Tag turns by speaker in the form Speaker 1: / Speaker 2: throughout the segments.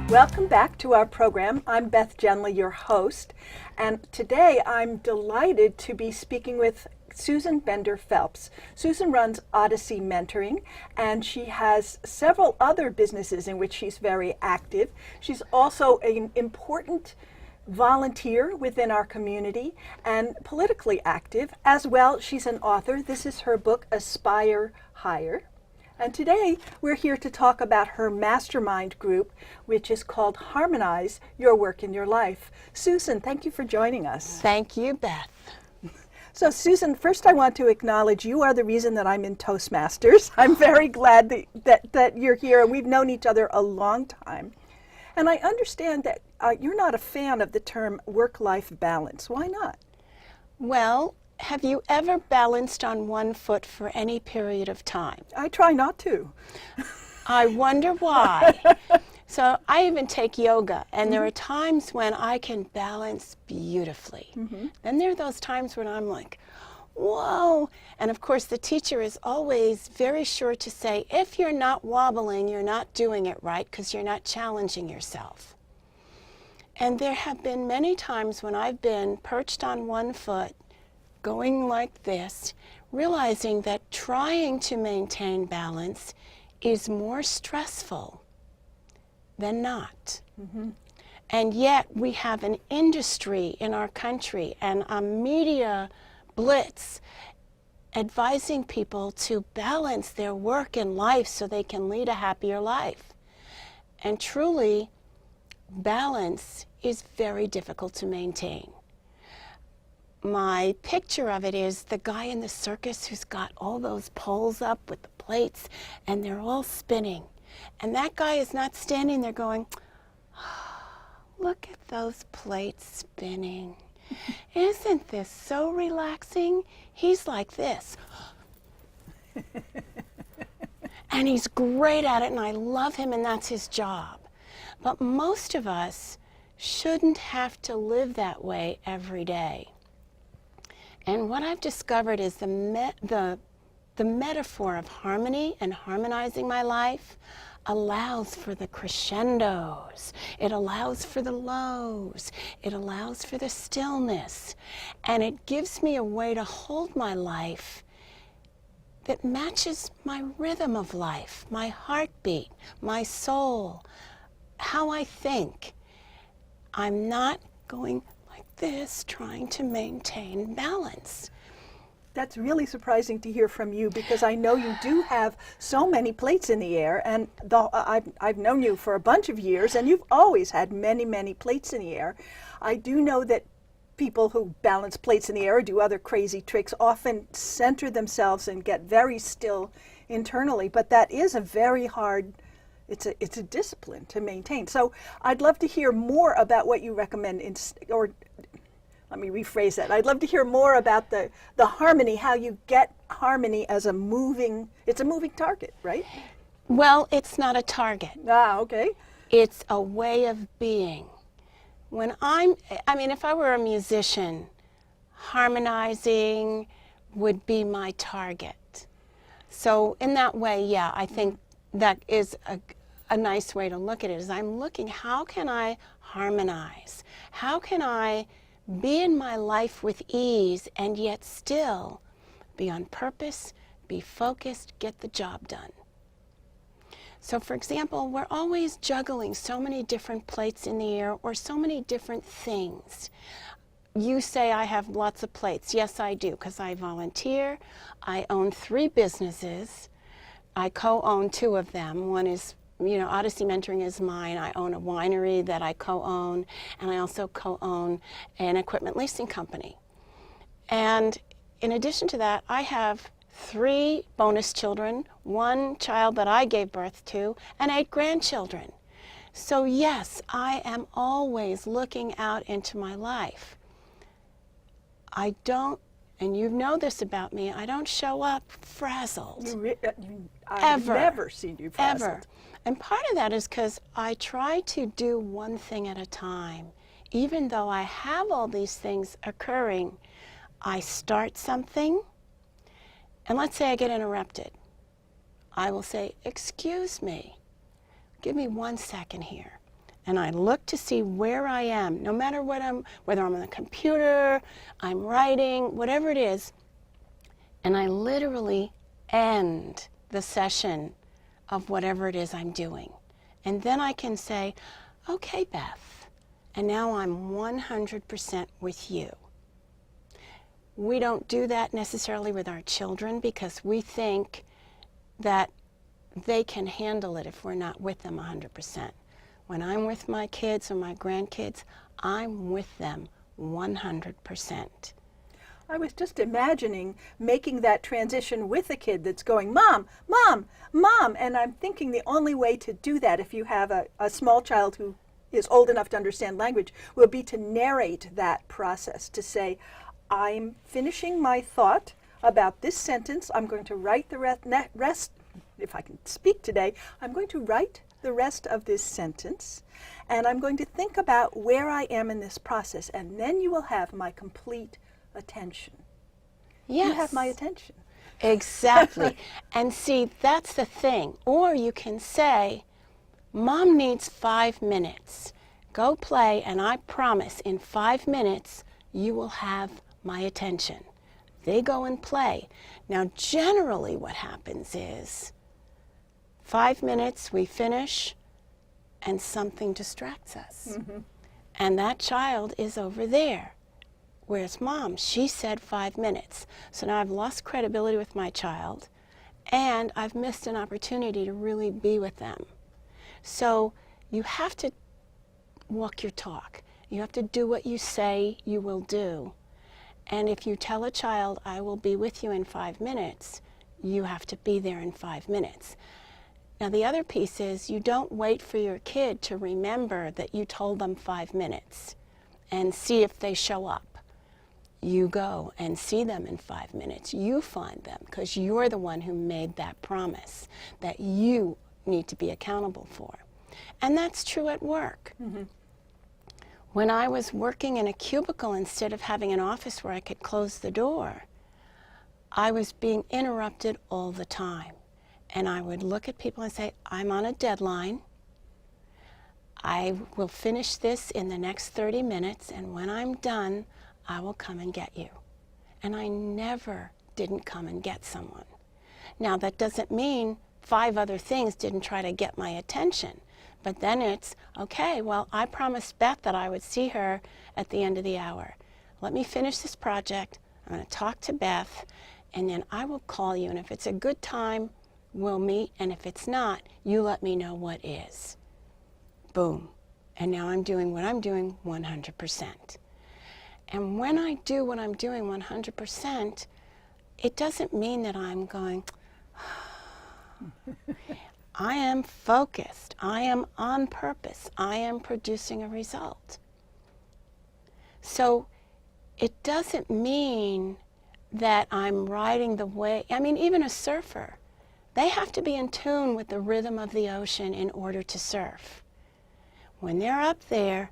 Speaker 1: Welcome back to our program. I'm Beth Genly, your host, and today I'm delighted to be speaking with Susan Bender Phelps. Susan runs Odyssey Mentoring, and she has several other businesses in which she's very active. She's also an important volunteer within our community and politically active. As well, she's an author. This is her book, Aspire Higher. And today we're here to talk about her mastermind group, which is called Harmonize Your Work in Your Life. Susan, thank you for joining us.
Speaker 2: Thank you, Beth.
Speaker 1: So Susan, first I want to acknowledge you are the reason that I'm in Toastmasters. I'm very glad that you're here. We've known each other a long time. And I understand that you're not a fan of the term work-life balance. Why not?
Speaker 2: Well, have you ever balanced on one foot for any period of time?
Speaker 1: I try not to.
Speaker 2: I wonder why. So I even take yoga, and there are times when I can balance beautifully. Then there are those times when I'm like, whoa. And of course, the teacher is always very sure to say, if you're not wobbling, you're not doing it right because you're not challenging yourself. And there have been many times when I've been perched on one foot, going like this, realizing that trying to maintain balance is more stressful than not. And yet we have an industry in our country and a media blitz advising people to balance their work and life so they can lead a happier life. And truly, balance is very difficult to maintain. My picture of it is the guy in the circus who's got all those poles up with the plates and they're all spinning. And that guy is not standing there going, oh, look at those plates spinning. Isn't this so relaxing? He's like this. And he's great at it and I love him and that's his job. But most of us shouldn't have to live that way every day. And what I've discovered is the metaphor of harmony and harmonizing my life allows for the crescendos. It allows for the lows. It allows for the stillness. And it gives me a way to hold my life that matches my rhythm of life, my heartbeat, my soul, how I think. I'm not going like this, trying to maintain balance.
Speaker 1: That's really surprising to hear from you because I know you do have so many plates in the air, and I've known you for a bunch of years and you've always had many, many plates in the air. I do know that people who balance plates in the air or do other crazy tricks often center themselves and get very still internally, but that is a very hard, it's a discipline to maintain. So I'd love to hear more about what you recommend, or let me rephrase that. I'd love to hear more about the harmony, how you get harmony as it's a moving target, right?
Speaker 2: Well, it's not a target.
Speaker 1: Ah, okay.
Speaker 2: It's a way of being. If I were a musician, harmonizing would be my target. So in that way, yeah, I think that is a nice way to look at it, is I'm looking, how can I harmonize? How can I be in my life with ease and yet still be on purpose, be focused, get the job done? So for example, we're always juggling so many different plates in the air or so many different things. You say I have lots of plates. Yes, I do, because I volunteer. I own 3 businesses. I co-own 2 of them. One is, Odyssey Mentoring is mine. I own a winery that I co-own, and I also co-own an equipment leasing company. And in addition to that, I have 3 bonus children, 1 child that I gave birth to, and 8 grandchildren. So yes, I am always looking out into my life. I don't, and you know this about me, I don't show up frazzled.
Speaker 1: I've never seen you frazzled.
Speaker 2: Ever. And part of that is because I try to do one thing at a time. Even though I have all these things occurring, I start something, and let's say I get interrupted. I will say, excuse me, give me 1 second here. and I look to see where I am, no matter whether I'm on the computer, I'm writing, whatever it is, and I literally end the session of whatever it is I'm doing. And then I can say, okay, Beth, and now I'm 100% with you. We don't do that necessarily with our children because we think that they can handle it if we're not with them 100%. When I'm with my kids or my grandkids, I'm with them 100%.
Speaker 1: I was just imagining making that transition with a kid that's going, Mom, Mom, Mom. And I'm thinking the only way to do that, if you have a small child who is old enough to understand language, will be to narrate that process, to say, I'm finishing my thought about this sentence. I'm going to write the rest, if I can speak today, I'm going to write the rest of this sentence, and I'm going to think about where I am in this process, and then you will have my complete attention.
Speaker 2: Yes.
Speaker 1: You have my attention.
Speaker 2: Exactly. And see, that's the thing. Or you can say, Mom needs 5 minutes. Go play, and I promise in 5 minutes you will have my attention. They go and play. Now, generally what happens is 5 minutes, we finish, and something distracts us. Mm-hmm. And that child is over there. Whereas Mom, she said 5 minutes. So now I've lost credibility with my child, and I've missed an opportunity to really be with them. So you have to walk your talk. You have to do what you say you will do. And if you tell a child, I will be with you in 5 minutes, you have to be there in 5 minutes. Now the other piece is you don't wait for your kid to remember that you told them 5 minutes and see if they show up. You go and see them in 5 minutes. You find them because you're the one who made that promise that you need to be accountable for. And that's true at work. Mm-hmm. When I was working in a cubicle instead of having an office where I could close the door, I was being interrupted all the time. And I would look at people and say, I'm on a deadline. I will finish this in the next 30 minutes, and when I'm done, I will come and get you. And I never didn't come and get someone. Now, that doesn't mean 5 other things didn't try to get my attention. But then it's, okay, well, I promised Beth that I would see her at the end of the hour. Let me finish this project. I'm going to talk to Beth, and then I will call you. And if it's a good time, we'll meet. And if it's not, you let me know what is. Boom. And now I'm doing what I'm doing 100%. And when I do what I'm doing 100%, it doesn't mean that I'm going, I am focused. I am on purpose. I am producing a result. So it doesn't mean that I'm riding the wave. I mean, even a surfer, they have to be in tune with the rhythm of the ocean in order to surf. When they're up there,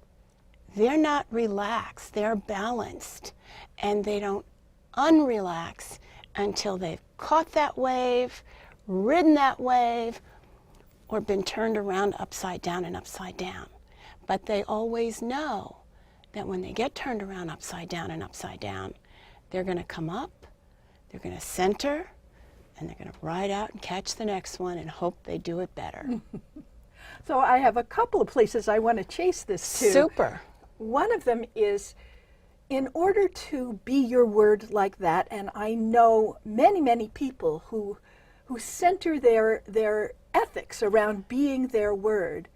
Speaker 2: they're not relaxed. They're balanced. And they don't unrelax until they've caught that wave, ridden that wave, or been turned around upside down and upside down. But they always know that when they get turned around upside down and upside down, they're going to come up, they're going to center, and they're going to ride out and catch the next one and hope they do it better.
Speaker 1: So I have a couple of places I want to chase this to.
Speaker 2: Super.
Speaker 1: One of them is, in order to be your word like that, and I know many, many people who center their ethics around being their word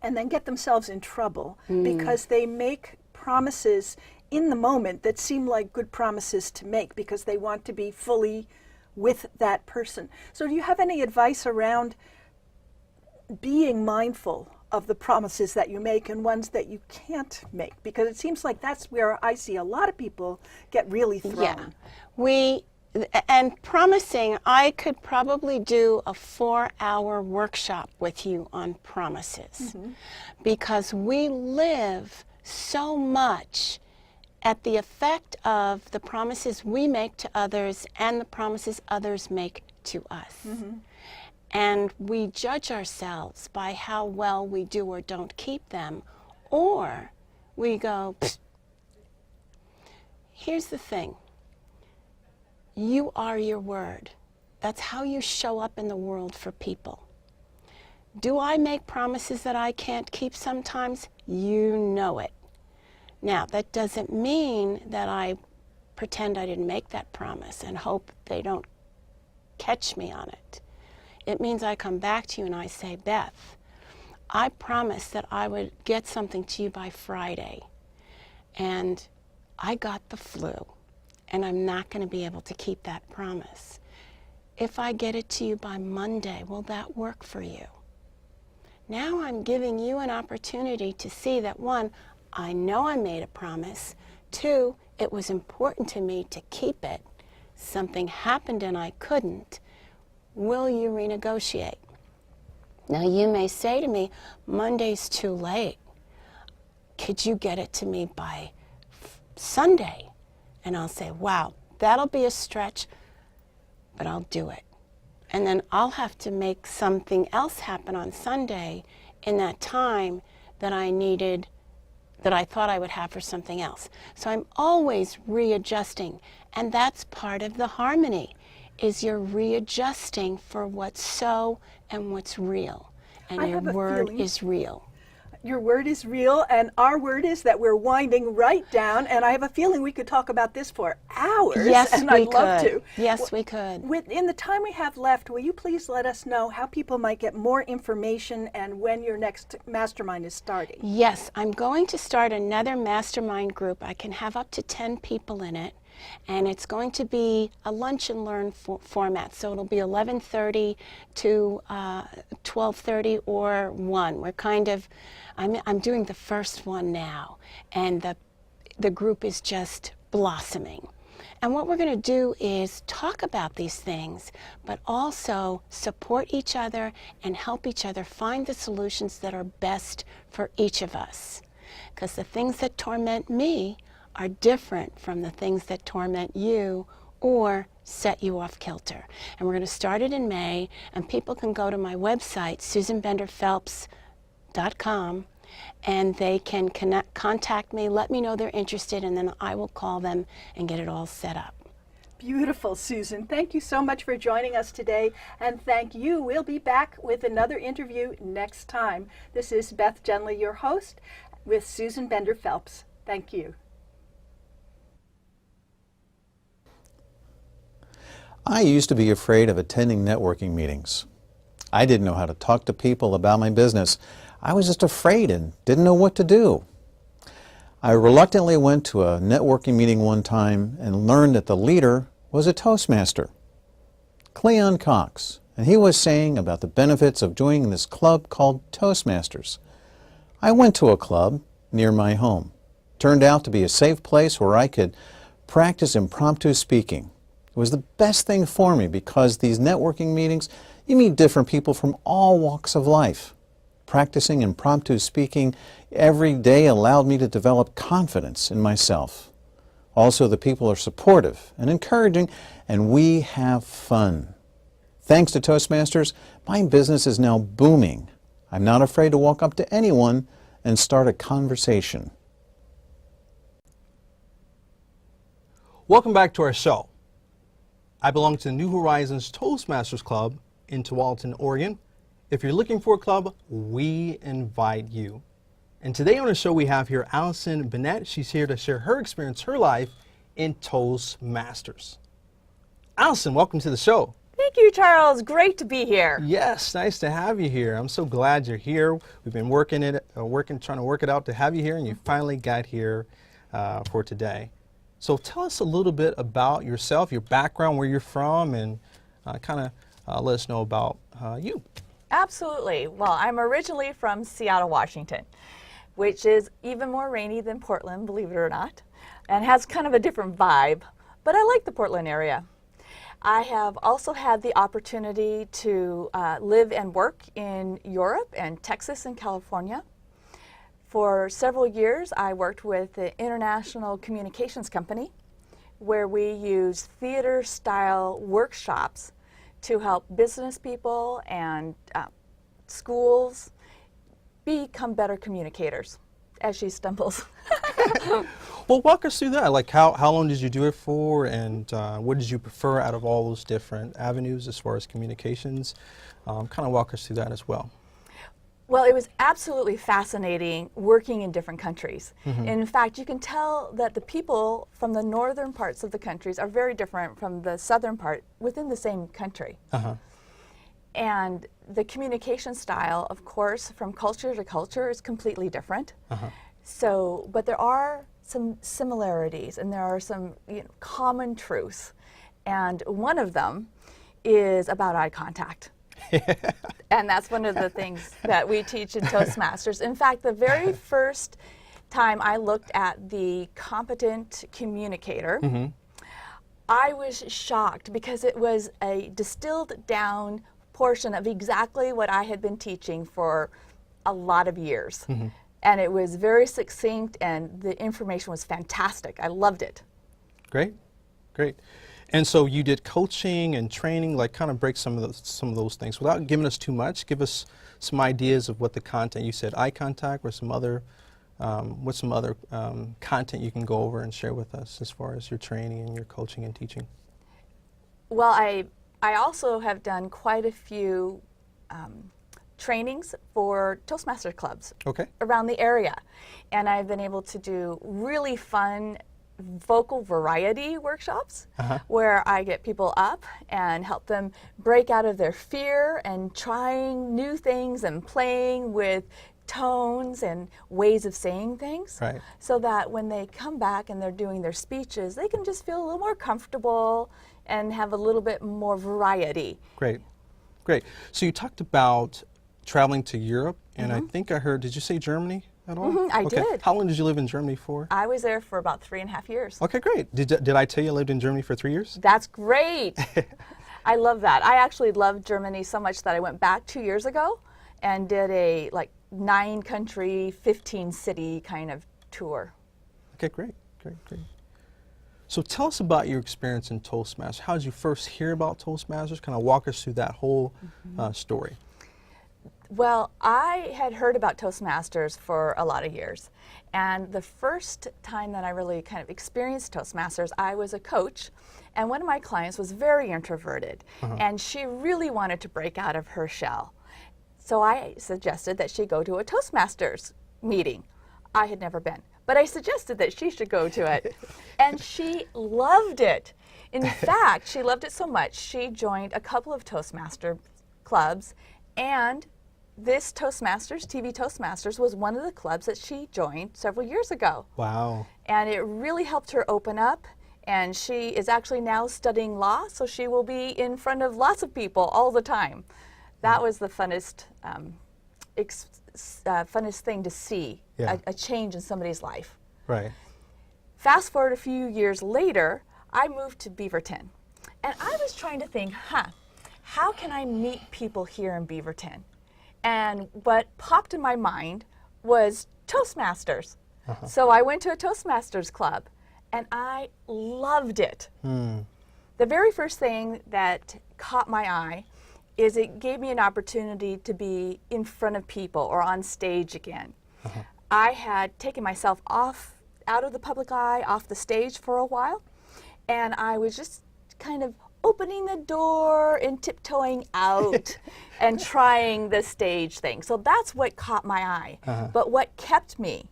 Speaker 1: and then get themselves in trouble because they make promises in the moment that seem like good promises to make because they want to be fully with that person. So do you have any advice around being mindful of the promises that you make and ones that you can't make? Because it seems like that's where I see a lot of people get really thrown.
Speaker 2: Yeah. And promising, I could probably do a 4-hour workshop with you on promises because we live so much at the effect of the promises we make to others and the promises others make to us. and we judge ourselves by how well we do or don't keep them, or we go, pfft. Here's the thing. You are your word. That's how you show up in the world for people. Do I make promises that I can't keep sometimes? You know it. Now, that doesn't mean that I pretend I didn't make that promise and hope they don't catch me on it. It means I come back to you and I say, Beth, I promised that I would get something to you by Friday, and I got the flu, and I'm not going to be able to keep that promise. If I get it to you by Monday, will that work for you? Now I'm giving you an opportunity to see that, one, I know I made a promise. Two, it was important to me to keep it. Something happened and I couldn't. Will you renegotiate? Now you may say to me, Monday's too late. Could you get it to me by Sunday? And I'll say, wow, that'll be a stretch, but I'll do it. And then I'll have to make something else happen on Sunday in that time that I needed, that I thought I would have for something else. So I'm always readjusting, and that's part of the harmony, is you're readjusting for what's so and what's real. And your word is real.
Speaker 1: Your word is real, and our word is that we're winding right down, and I have a feeling we could talk about this for hours.
Speaker 2: Yes,
Speaker 1: and
Speaker 2: we
Speaker 1: I'd love
Speaker 2: could.
Speaker 1: to.
Speaker 2: Yes, we could.
Speaker 1: In the time we have left, will you please let us know how people might get more information and when your next mastermind is starting?
Speaker 2: Yes, I'm going to start another mastermind group. I can have up to 10 people in it. And it's going to be a lunch and learn format. So it'll be 11:30 to 12:30 or 1. We're kind of, I'm doing the first one now, and the group is just blossoming. And what we're going to do is talk about these things, but also support each other and help each other find the solutions that are best for each of us. Because the things that torment me are different from the things that torment you or set you off kilter. And we're going to start it in May, and people can go to my website, SusanBenderPhelps.com, and they can contact me, let me know they're interested, and then I will call them and get it all set up.
Speaker 1: Beautiful, Susan. Thank you so much for joining us today, and thank you. We'll be back with another interview next time. This is Beth Genly, your host, with Susan Bender Phelps. Thank you.
Speaker 3: I used to be afraid of attending networking meetings. I didn't know how to talk to people about my business. I was just afraid and didn't know what to do. I reluctantly went to a networking meeting one time and learned that the leader was a Toastmaster, Cleon Cox, and he was saying about the benefits of joining this club called Toastmasters. I went to a club near my home. It turned out to be a safe place where I could practice impromptu speaking. It was the best thing for me because these networking meetings, you meet different people from all walks of life. Practicing impromptu speaking every day allowed me to develop confidence in myself. Also, the people are supportive and encouraging, and we have fun. Thanks to Toastmasters, my business is now booming. I'm not afraid to walk up to anyone and start a conversation.
Speaker 4: Welcome back to our show. I belong to the New Horizons Toastmasters Club in Tualatin, Oregon. If you're looking for a club, we invite you. And today on the show we have here Allison Bennett. She's here to share her experience, her life in Toastmasters. Allison, welcome to the show.
Speaker 5: Thank you, Charles. Great to be here.
Speaker 4: Yes, nice to have you here. I'm so glad you're here. We've been trying to work it out to have you here, and you finally got here for today. So tell us a little bit about yourself, your background, where you're from, and kind of let us know about you.
Speaker 5: Absolutely. Well, I'm originally from Seattle, Washington, which is even more rainy than Portland, believe it or not, and has kind of a different vibe, but I like the Portland area. I have also had the opportunity to live and work in Europe and Texas and California. For several years, I worked with an international communications company where we use theater-style workshops to help business people and schools become better communicators as she stumbles.
Speaker 4: Well, walk us through that. Like, how long did you do it for, and what did you prefer out of all those different avenues as far as communications? Kind of walk us through that as well.
Speaker 5: Well, it was absolutely fascinating working in different countries. In fact, you can tell that the people from the northern parts of the countries are very different from the southern part within the same country. And the communication style, of course, from culture to culture is completely different. So, but there are some similarities and there are some common truths. And one of them is about eye contact. And that's one of the things that we teach in Toastmasters. In fact, the very first time I looked at the competent communicator, I was shocked because it was a distilled down portion of exactly what I had been teaching for a lot of years. And it was very succinct and the information was fantastic. I loved it.
Speaker 4: Great, great. And so you did coaching and training, like kind of break some of those things. Without giving us too much, give us some ideas of what the content, you said eye contact, or some other, what's some other content you can go over and share with us as far as your training and your coaching and teaching?
Speaker 5: Well, I also have done quite a few trainings for Toastmaster clubs around the area. And I've been able to do really fun vocal variety workshops where I get people up and help them break out of their fear and trying new things and playing with tones and ways of saying things, so that when they come back and they're doing their speeches, they can just feel a little more comfortable and have a little bit more variety.
Speaker 4: Great, great. So you talked about traveling to Europe, and I think I heard, did you say Germany at all?
Speaker 5: I did.
Speaker 4: How long did you live in Germany for?
Speaker 5: I was there for about 3.5 years.
Speaker 4: Okay, great. Did I tell you I lived in Germany for 3 years?
Speaker 5: That's great. I love that. I actually loved Germany so much that I went back 2 years ago and did a 9-country, 15-city kind of tour.
Speaker 4: Okay, great, great, great. So tell us about your experience in Toastmasters. How did you first hear about Toastmasters? Kind of walk us through that whole story.
Speaker 5: Well, I had heard about Toastmasters for a lot of years. And the first time that I really kind of experienced Toastmasters, I was a coach. And one of my clients was very introverted. And she really wanted to break out of her shell. So I suggested that she go to a Toastmasters meeting. I had never been, but I suggested that she should go to it. And she loved it. In fact, she loved it so much, she joined a couple of Toastmaster clubs, and this Toastmasters, TV Toastmasters, was one of the clubs that she joined several years ago.
Speaker 4: Wow.
Speaker 5: And it really helped her open up, and she is actually now studying law, so she will be in front of lots of people all the time. That was the funnest, funnest thing to see, a change in somebody's life.
Speaker 4: Right.
Speaker 5: Fast forward a few years later, I moved to Beaverton. And I was trying to think, how can I meet people here in Beaverton? And what popped in my mind was Toastmasters. So I went to a Toastmasters club, and I loved it. The very first thing that caught my eye is it gave me an opportunity to be in front of people or on stage again. I had taken myself out of the public eye, off the stage for a while, and I was just kind of opening the door and tiptoeing out and trying the stage thing. So that's what caught my eye. But what kept me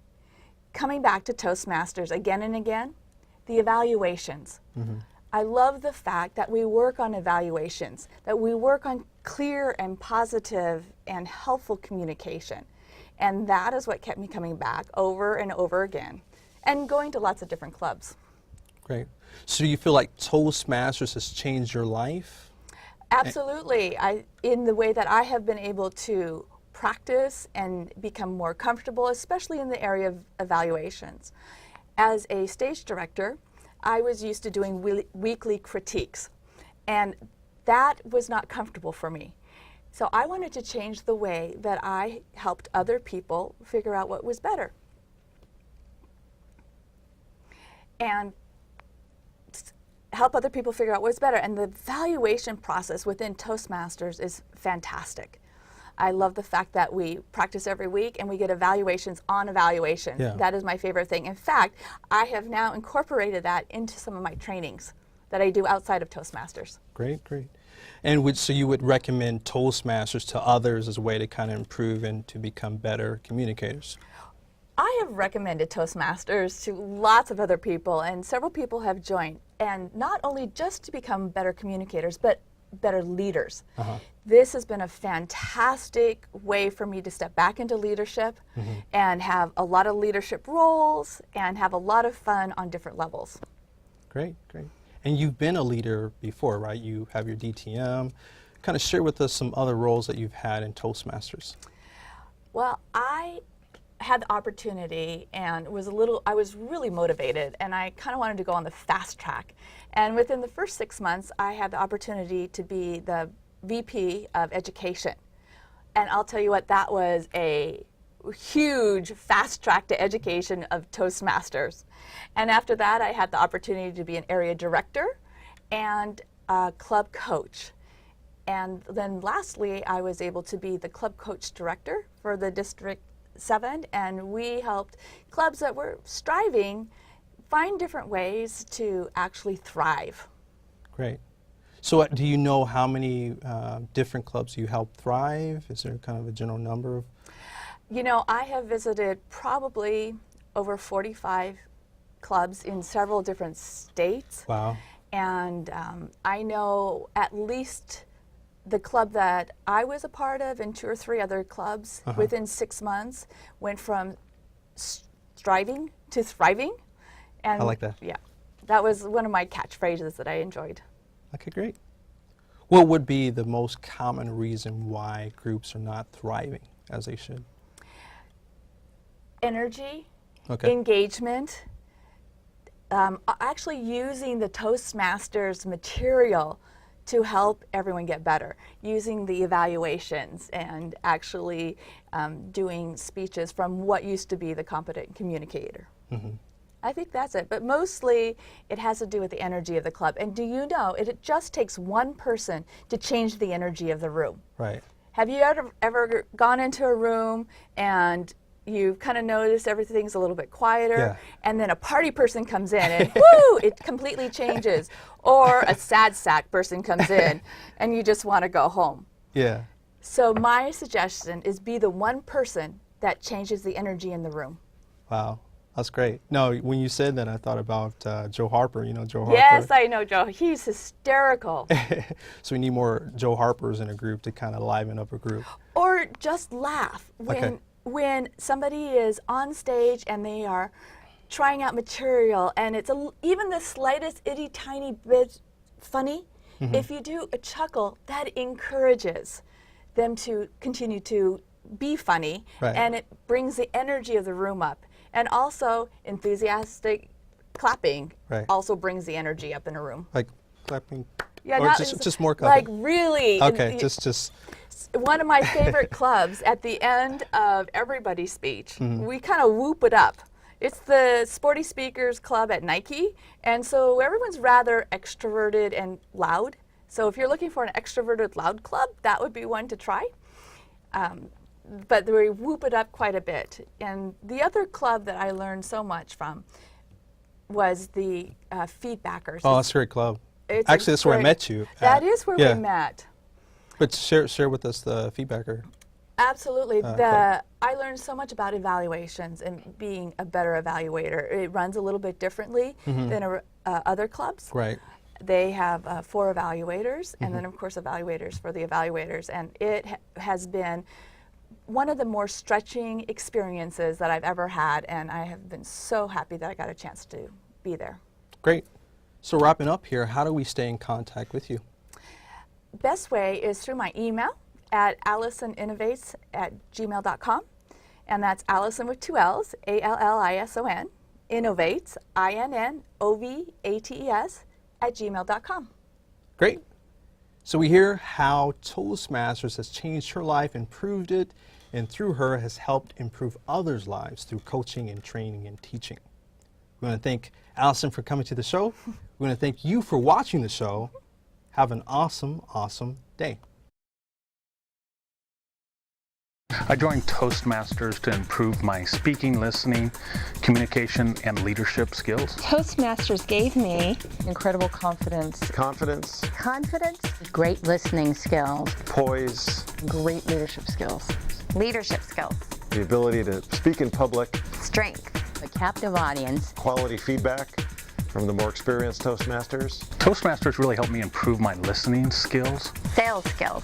Speaker 5: coming back to Toastmasters again and again, the evaluations. I love the fact that we work on evaluations, that we work on clear and positive and helpful communication. And that is what kept me coming back over and over again and going to lots of different clubs.
Speaker 4: Great. So do you feel like Toastmasters has changed your life?
Speaker 5: Absolutely. In the way that I have been able to practice and become more comfortable, especially in the area of evaluations. As a stage director, I was used to doing weekly critiques, and that was not comfortable for me. So I wanted to change the way that I helped other people figure out what was better. And help other people figure out what's better. And the evaluation process within Toastmasters is fantastic. I love the fact that we practice every week and we get evaluations on evaluation.
Speaker 4: Yeah.
Speaker 5: That is my favorite thing. In fact, I have now incorporated that into some of my trainings that I do outside of Toastmasters.
Speaker 4: Great, great. And so you would recommend Toastmasters to others as a way to kind of improve and to become better communicators?
Speaker 5: I have recommended Toastmasters to lots of other people, and several people have joined, and not only just to become better communicators, but better leaders. This has been a fantastic way for me to step back into leadership and have a lot of leadership roles and have a lot of fun on different levels.
Speaker 4: Great, great. And you've been a leader before, right? You have your DTM. Kind of share with us some other roles that you've had in Toastmasters.
Speaker 5: Well, I had the opportunity and I was really motivated, and I kind of wanted to go on the fast track. And within the first 6 months, I had the opportunity to be the VP of Education. And I'll tell you what, that was a huge fast track to education of Toastmasters. And after that, I had the opportunity to be an area director and a club coach. And then lastly, I was able to be the club coach director for the District 7, and we helped clubs that were striving find different ways to actually thrive.
Speaker 4: Great. So do you know how many different clubs you help thrive? Is there kind of a general number of?
Speaker 5: You know, I have visited probably over 45 clubs in several different states.
Speaker 4: Wow.
Speaker 5: And I know at least the club that I was a part of and 2 or 3 other clubs within 6 months went from striving to thriving. And
Speaker 4: I like that.
Speaker 5: Yeah, that was one of my catchphrases that I enjoyed.
Speaker 4: Okay, great. What would be the most common reason why groups are not thriving as they should?
Speaker 5: Energy,
Speaker 4: Okay.
Speaker 5: engagement, actually using the Toastmasters material to help everyone get better, using the evaluations and actually doing speeches from what used to be the competent communicator. I think that's it, but mostly it has to do with the energy of the club. And do you know, it just takes one person to change the energy of the room.
Speaker 4: Right.
Speaker 5: Have you ever gone into a room and you kind of notice everything's a little bit quieter,
Speaker 4: Yeah.
Speaker 5: and then a party person comes in and whoo, it completely changes. Or a sad sack person comes in and you just want to go home.
Speaker 4: Yeah.
Speaker 5: So my suggestion is be the one person that changes the energy in the room.
Speaker 4: Wow. That's great. No, when you said that, I thought about Joe Harper. You know Joe Harper?
Speaker 5: Yes, I know Joe. He's hysterical.
Speaker 4: So we need more Joe Harpers in a group to kind of liven up a group.
Speaker 5: Or just laugh. When somebody is on stage and they are trying out material and it's even the slightest itty tiny bit funny, if you do a chuckle, that encourages them to continue to be funny, and it brings the energy of the room up. And also, enthusiastic clapping also brings the energy up in a room.
Speaker 4: Like clapping?
Speaker 5: Yeah,
Speaker 4: or just more clapping?
Speaker 5: Like really.
Speaker 4: Okay, just.
Speaker 5: One of my favorite clubs, at the end of everybody's speech, we kind of whoop it up. It's the Sporty Speakers Club at Nike, and so everyone's rather extroverted and loud. So if you're looking for an extroverted loud club, that would be one to try. But we whoop it up quite a bit. And the other club that I learned so much from was the Feedbackers.
Speaker 4: Oh, that's a great club.
Speaker 5: It's
Speaker 4: Actually, that's where I met you.
Speaker 5: That is where we met.
Speaker 4: But share with us the Feedbacker.
Speaker 5: Absolutely. I learned so much about evaluations and being a better evaluator. It runs a little bit differently than other clubs.
Speaker 4: Right.
Speaker 5: They have 4 evaluators, and then of course evaluators for the evaluators. And it has been one of the more stretching experiences that I've ever had, and I have been so happy that I got a chance to be there.
Speaker 4: Great. So wrapping up here, how do we stay in contact with you?
Speaker 5: Best way is through my email at allisoninnovates@gmail.com, and that's Allison with 2 L's, Allison, innovates, INNOVATES @gmail.com.
Speaker 4: Great. So we hear how Toastmasters has changed her life, improved it, and through her has helped improve others' lives through coaching and training and teaching. We want to thank Allison for coming to the show. We want to thank you for watching the show. Have an awesome, awesome day.
Speaker 6: I joined Toastmasters to improve my speaking, listening, communication, and leadership skills.
Speaker 7: Toastmasters gave me
Speaker 8: incredible confidence,
Speaker 9: confidence,
Speaker 10: great listening skills,
Speaker 9: poise,
Speaker 8: great leadership skills,
Speaker 9: the ability to speak in public,
Speaker 10: strength, a captive audience,
Speaker 9: quality feedback from the more experienced Toastmasters.
Speaker 6: Toastmasters really helped me improve my listening skills.
Speaker 10: sales skills,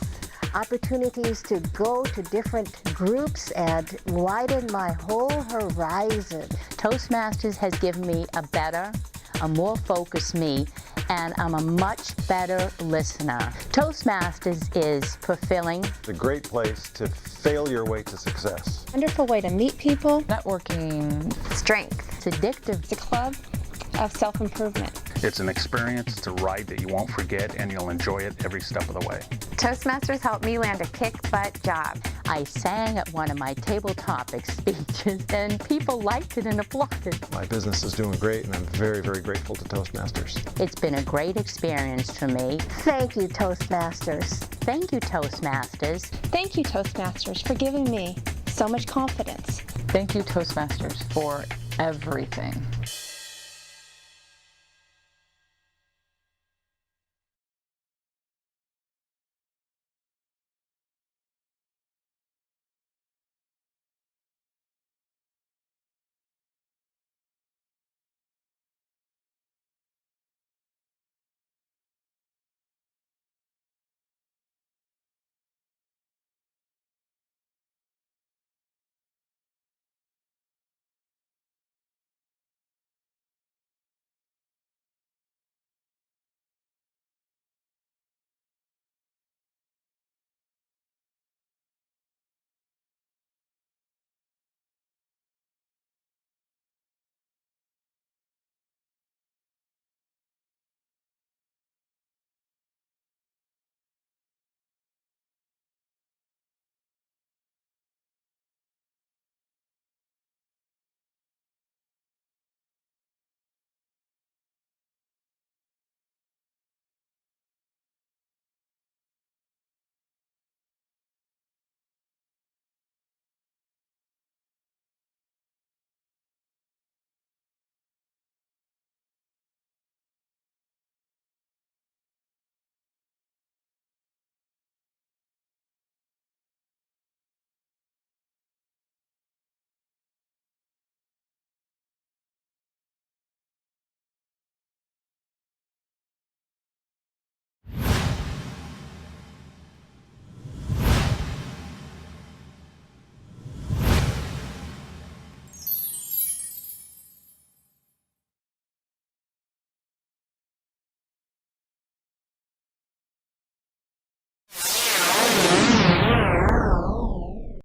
Speaker 11: opportunities to go to different groups and widen my whole horizon.
Speaker 10: Toastmasters has given me a more focused me, and I'm a much better listener. Toastmasters is fulfilling.
Speaker 9: It's a great place to fail your way to success.
Speaker 7: wonderful way to meet people,
Speaker 8: networking,
Speaker 10: Strength.
Speaker 7: it's addictive, it's a club of self-improvement.
Speaker 6: It's an experience, it's a ride that you won't forget, and you'll enjoy it every step of the way.
Speaker 10: Toastmasters helped me land a kick-butt job. I sang at one of my table topic speeches, and people liked it and applauded.
Speaker 9: My business is doing great, and I'm very, very grateful to Toastmasters.
Speaker 10: It's been a great experience for me.
Speaker 11: Thank you, Toastmasters.
Speaker 10: Thank you, Toastmasters.
Speaker 7: Thank you, Toastmasters, for giving me so much confidence.
Speaker 8: thank you Toastmasters for everything.